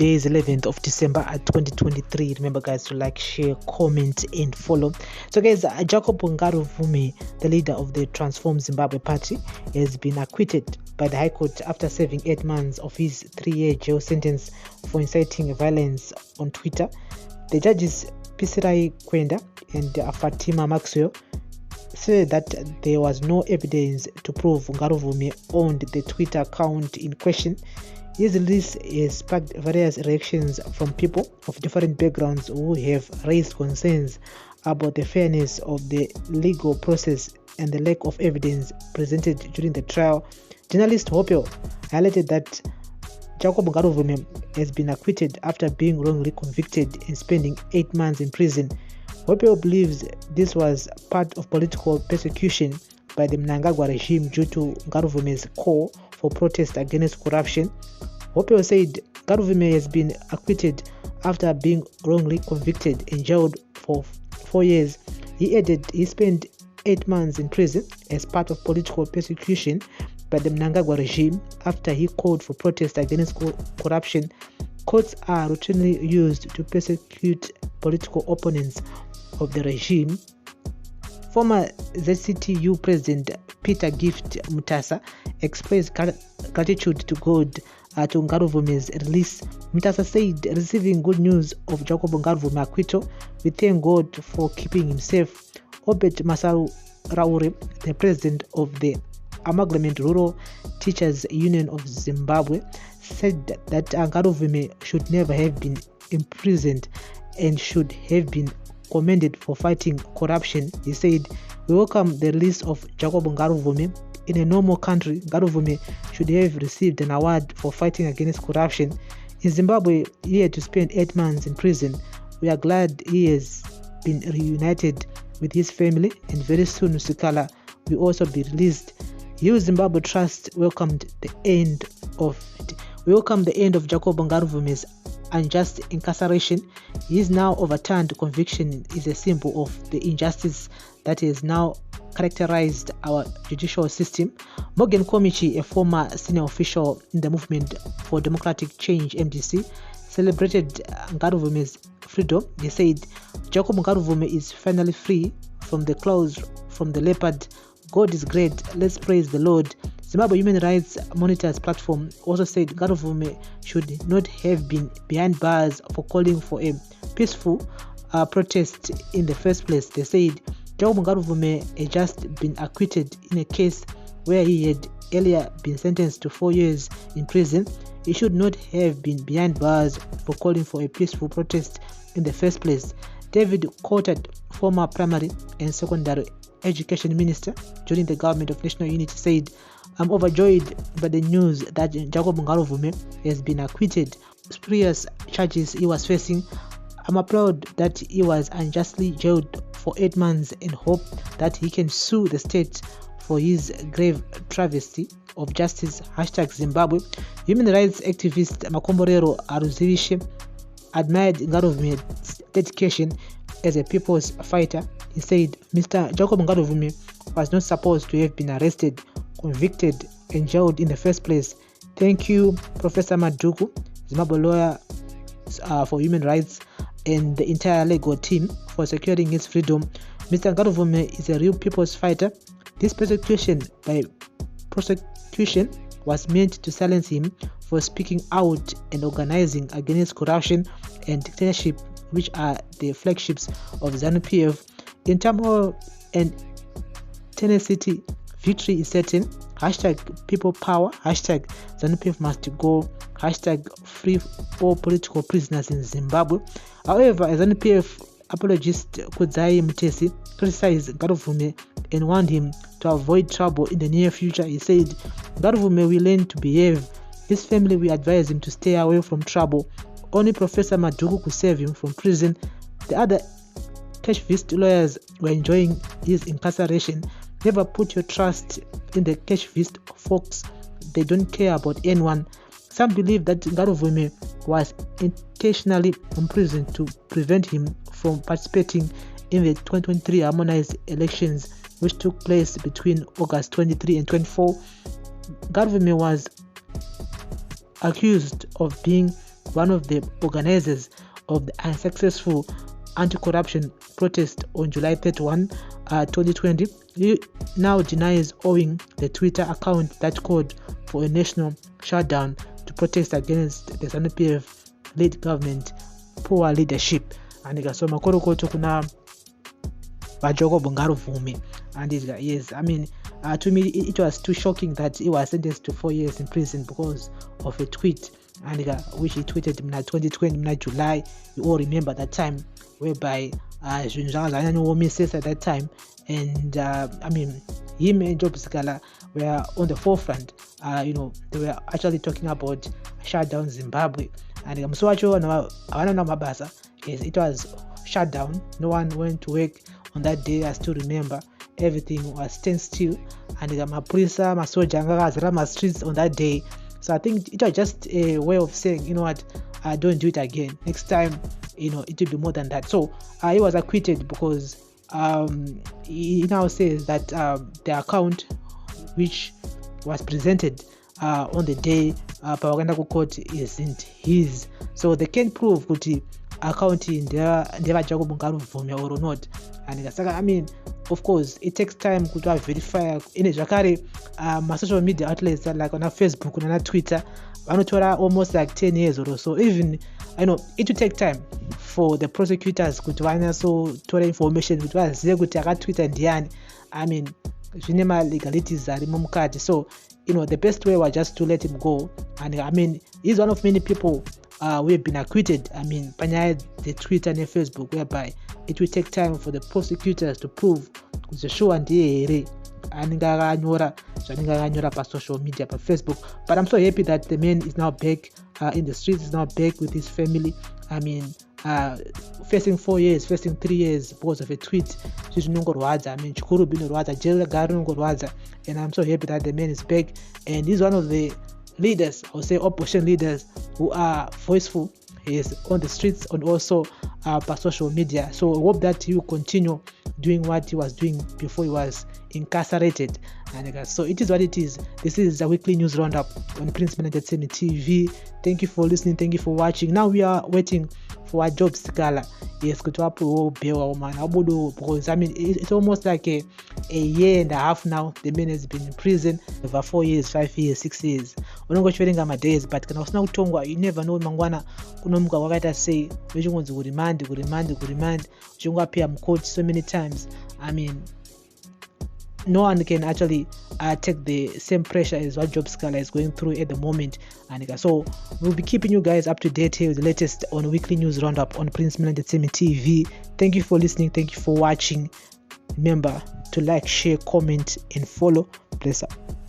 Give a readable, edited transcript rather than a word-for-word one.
Today is 11th of December 2023. Remember guys to like, share, comment and follow. So guys, Jacob Ngarivhume, the leader of the Transform Zimbabwe party, has been acquitted by the High Court after serving 8 months of his 3-year jail sentence for inciting violence on Twitter. The judges Pisirai Kwenda and Fatima Maxwell said that there was no evidence to prove Ngarivhume owned the Twitter account in question. His release has sparked various reactions from people of different backgrounds who have raised concerns about the fairness of the legal process and the lack of evidence presented during the trial. Journalist Hopel highlighted that Jacob Ngarivhume has been acquitted after being wrongly convicted and spending 8 months in prison. Hopel believes this was part of political persecution by the Mnangagwa regime due to Ngarivhume's call for protest against corruption. Hopel said Ngarivhume has been acquitted after being wrongly convicted and jailed for 4 years. He added he spent 8 months in prison as part of political persecution by the Mnangagwa regime after he called for protest against corruption. Courts are routinely used to persecute political opponents of the regime. Former ZCTU President Peter Gift Mutasa expressed gratitude to God to Ngarivhume's release. Mutasa said, receiving good news of Jacob Ngarivhume acquittal, we thank God for keeping him safe. Obet Masaru Raure, the president of the Amalgamated Rural Teachers Union of Zimbabwe, said that Ngarivhume should never have been imprisoned and should have been commended for fighting corruption. He said, we welcome the release of Jacob Ngarivhume. In a normal country, Ngarivhume should have received an award for fighting against corruption. In Zimbabwe, he had to spend 8 months in prison. We are glad he has been reunited with his family, and very soon Sikala will also be released. You Zimbabwe Trust welcomed the end of Jacob Ngarivhume's unjust incarceration. His now overturned conviction is a symbol of the injustice that has now characterized our judicial system. Morgan Komichi, a former senior official in the Movement for Democratic Change MDC, celebrated Ngarivhume's freedom. He said, Jacob Ngarivhume is finally free from the claws from the leopard. God is great. Let's praise the Lord. Zimbabwe Human Rights Monitors platform also said Ngarivhume should not have been behind bars for calling for a peaceful protest in the first place. They said Jacob Ngarivhume had just been acquitted in a case where he had earlier been sentenced to 4 years in prison. He should not have been behind bars for calling for a peaceful protest in the first place. David Coulthard, former primary and secondary education minister during the government of national unity, said, I'm overjoyed by the news that Jacob Ngarivhume has been acquitted of spurious charges he was facing. I'm proud that he was unjustly jailed for 8 months and hope that he can sue the state for his grave travesty of justice. #Zimbabwe. Human rights activist Makomborero Aruzivishe admired Ngarivhume's dedication as a people's fighter. He said, Mr. Jacob Ngarivhume was not supposed to have been arrested, convicted and jailed in the first place. Thank you, Professor Maduku, Zimbabwe lawyer for human rights, and the entire legal team for securing his freedom. Mr. Ngarivhume is a real people's fighter. This persecution by prosecution was meant to silence him for speaking out and organizing against corruption and dictatorship, which are the flagships of ZANU-PF. In turmoil and tenacity, victory is certain. #people power. #ZANU-PF must go. #free all political prisoners in Zimbabwe. However, a ZANU-PF apologist Kudzai Mutesi criticized Ngarivhume and warned him to avoid trouble in the near future. He said, Ngarivhume will learn to behave. His family will advise him to stay away from trouble. Only Professor Maduku could save him from prison. The other cashvist lawyers were enjoying his incarceration. Never put your trust in the cashvist folks. They don't care about anyone. Some believe that Ngarivhume was intentionally imprisoned to prevent him from participating in the 2023 harmonized elections, which took place between August 23 and 24. Ngarivhume was accused of being one of the organizers of the unsuccessful anti-corruption protest on July 31, 2020, he now denies owing the Twitter account that called for a national shutdown to protest against the ZANU-PF-led government poor leadership. And so makorokoto kuna Jacob Ngarivhume, and yes, I mean, to me it was too shocking that he was sentenced to 4 years in prison because of a tweet, and which he tweeted in 2020 July. You all remember that time, whereby says at that time, and I mean, him and Job Sikala were on the forefront. They were actually talking about shut down Zimbabwe, and it was shut down. No one went to work on that day. I still remember everything was standstill, and Maprisa, Masoja, Ngazarama streets on that day. So I think it was just a way of saying, you know what, don't do it again. Next time, it will be more than that. So he was acquitted because he now says that the account which was presented on the day Pawaganda court isn't his. So they can't prove kuti account in their Jacob Ngarivhume or not. And I mean, of course, it takes time to verify in Jakari my social media outlets like on Facebook, on Twitter, almost like 10 years or so. Even it will take time for the prosecutors to so information which was Twitter and I mean, legalities are removed. So the best way was just to let him go. And I mean, he's one of many people who have been acquitted. I mean, the Twitter and the Facebook, whereby it will take time for the prosecutors to prove the show and the social media, by Facebook. But I'm so happy that the man is now back in the streets, is now back with his family. I mean, facing 4 years, facing 3 years because of a tweet. I mean, and I'm so happy that the man is back, and he's one of the leaders, I would say opposition leaders, who are voiceful. He is on the streets and also by social media. So I hope that he will continue doing what he was doing before he was incarcerated. And so it is what it is. This is a weekly news roundup on Prince Entertainment TV. Thank you for listening. Thank you for watching. Now we are waiting for our Job Sikala. Yes, because I mean it's almost like a year and a half now. The man has been in prison over 4 years, 5 years, 6 years. We're not going to days, but you never know. Mangwana kunomka wakaita say vechingonzi kuremand uchingapia mcoach so many times. I mean, no one can actually take the same pressure as what Job Sikala is going through at the moment. And so we'll be keeping you guys up to date here with the latest on weekly news roundup on Prince Entertainment TV. Thank you for listening. Thank you for watching. Remember to like, share, comment, and follow. Bless up.